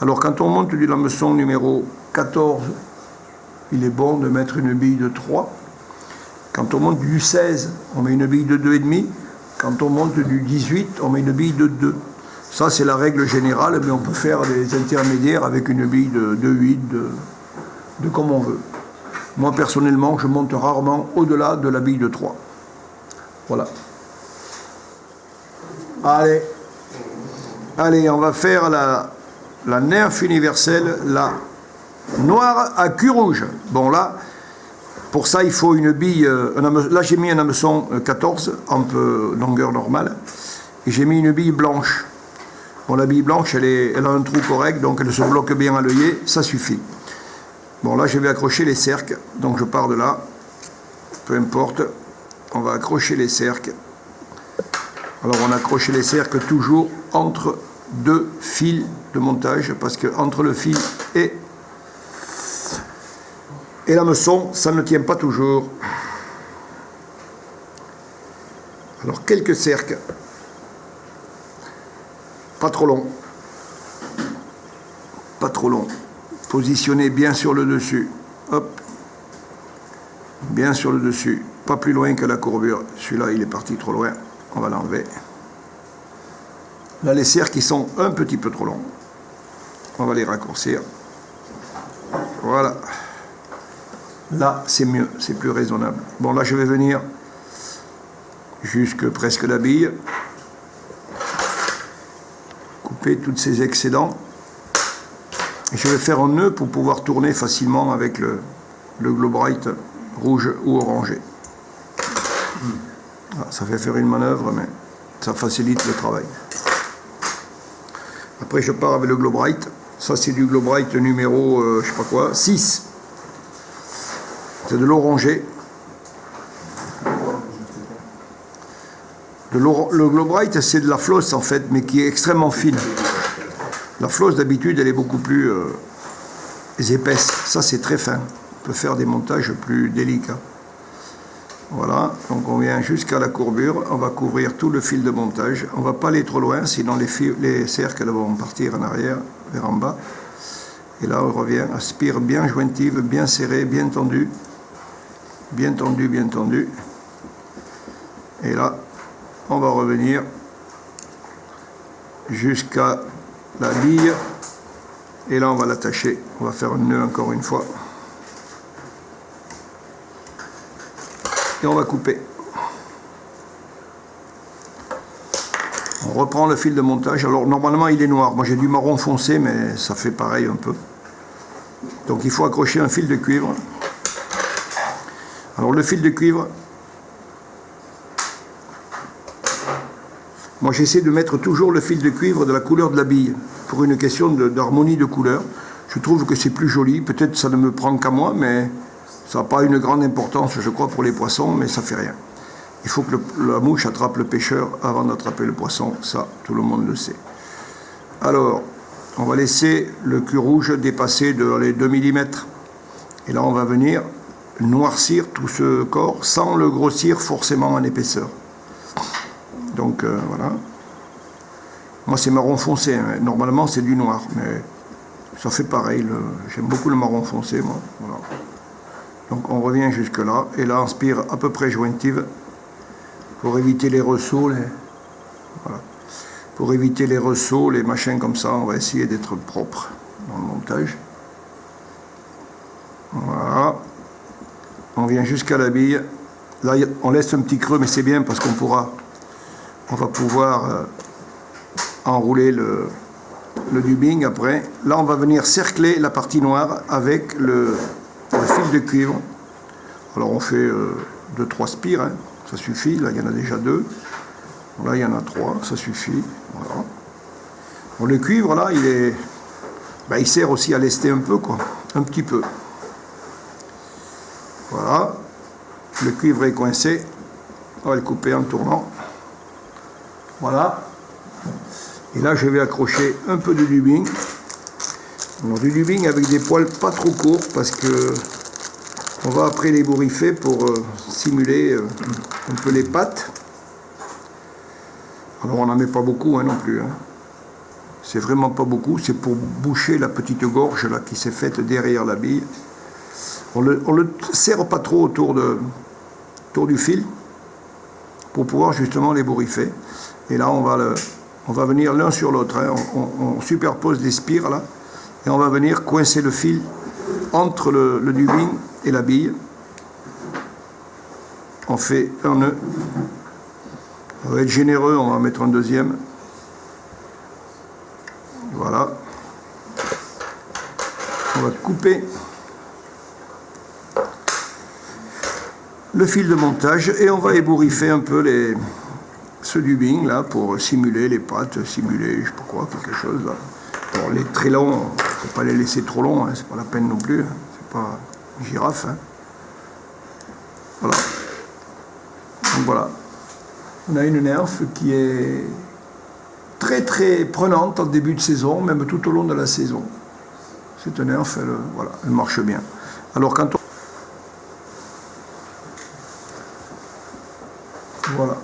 Alors quand on monte du hameçon numéro 14, il est bon de mettre une bille de 3. Quand on monte du 16, on met une bille de 2,5. Quand on monte du 18, on met une bille de 2. Ça, c'est la règle générale, mais on peut faire des intermédiaires avec une bille de 8, de comme on veut. Moi, personnellement, je monte rarement au-delà de la bille de 3. Voilà. Allez, on va faire la nerf universelle, la noire à cul rouge. Bon, là, pour ça, il faut une bille. Là, j'ai mis un hameçon 14, un peu longueur normale, et j'ai mis une bille blanche. Bon, la bille blanche, elle a un trou correct, donc elle se bloque bien à l'œillet, ça suffit. Bon, là, je vais accrocher les cercles, donc je pars de là, peu importe, on va accrocher les cercles. Alors, on accroche les cercles toujours entre deux fils de montage, parce que entre le fil et l'hameçon, ça ne tient pas toujours. Alors, quelques cercles. Pas trop long. Pas trop long. Positionnez bien sur le dessus. Hop. Bien sur le dessus. Pas plus loin que la courbure. Celui-là, il est parti trop loin. On va l'enlever. Là, les cercles, ils sont un petit peu trop longs. On va les raccourcir. Voilà. Là, c'est mieux. C'est plus raisonnable. Bon, là, je vais venir jusque presque la bille. Tous ces excédents et je vais faire un nœud pour pouvoir tourner facilement avec le Globrite rouge ou orangé. Ça fait faire une manœuvre, mais ça facilite le travail. Après, je pars avec le Globrite. Ça, c'est du Globrite numéro je sais pas quoi, 6. C'est de l'orangé. Le Globrite, c'est de la flosse en fait, mais qui est extrêmement fine. La flosse d'habitude, elle est beaucoup plus épaisse. Ça, c'est très fin. On peut faire des montages plus délicats. Voilà, donc on vient jusqu'à la courbure. On va couvrir tout le fil de montage. On ne va pas aller trop loin, sinon les cercles vont partir en arrière, vers en bas. Et là, on revient à spire bien jointive, bien serrée, bien tendue. Bien tendue, bien tendue. Et là, on va revenir jusqu'à la bille et là on va l'attacher, on va faire un nœud encore une fois et on va couper. On reprend le fil de montage. Alors normalement il est noir, moi j'ai du marron foncé mais ça fait pareil un peu, donc il faut accrocher un fil de cuivre. Alors le fil de cuivre, moi j'essaie de mettre toujours le fil de cuivre de la couleur de la bille, pour une question d'harmonie de couleur. Je trouve que c'est plus joli, peut-être ça ne me prend qu'à moi, mais ça n'a pas une grande importance je crois pour les poissons, mais ça fait rien. Il faut que la mouche attrape le pêcheur avant d'attraper le poisson, ça tout le monde le sait. Alors, on va laisser le cul rouge dépasser de les 2 mm, et là on va venir noircir tout ce corps sans le grossir forcément en épaisseur. Donc voilà. Moi c'est marron foncé, hein. Normalement c'est du noir, mais ça fait pareil. J'aime beaucoup le marron foncé, moi. Voilà. Donc on revient jusque là, et là on spire à peu près jointive pour éviter les ressauts. Voilà. Pour éviter les ressauts, les machins comme ça, on va essayer d'être propre dans le montage. Voilà. On vient jusqu'à la bille. Là on laisse un petit creux, mais c'est bien parce on va pouvoir enrouler le dubbing après. Là, on va venir cercler la partie noire avec le fil de cuivre. Alors, on fait 2-3 spires, hein, ça suffit. Là, il y en a déjà 2. Là, il y en a 3, ça suffit. Voilà. Bon, le cuivre, là, il sert aussi à lester un peu, quoi. Un petit peu. Voilà. Le cuivre est coincé. On va le couper en tournant. Voilà. Et là, je vais accrocher un peu de dubbing. Alors, du dubbing avec des poils pas trop courts parce que on va après les bourrifer pour simuler un peu les pattes. Alors, on n'en met pas beaucoup hein, non plus. Hein. C'est vraiment pas beaucoup, c'est pour boucher la petite gorge là qui s'est faite derrière la bille. On le serre pas trop autour du fil pour pouvoir justement l'ébouriffer. Et là, on va venir l'un sur l'autre. Hein. On superpose les spires là et on va venir coincer le fil entre le dubin et la bille. On fait un nœud. On va être généreux, on va mettre un deuxième. Voilà. On va couper le fil de montage et on va ébouriffer un peu ce dubin là pour simuler les pattes, simuler je sais pas quoi, quelque chose là. Bon, les très longs, il ne faut pas les laisser trop longs, hein, c'est pas la peine non plus, hein, c'est pas une girafe. Hein. Voilà. Donc voilà. On a une nerf qui est très très prenante en début de saison, même tout au long de la saison. Cette nerf, voilà, elle marche bien. Alors quand on... Voilà.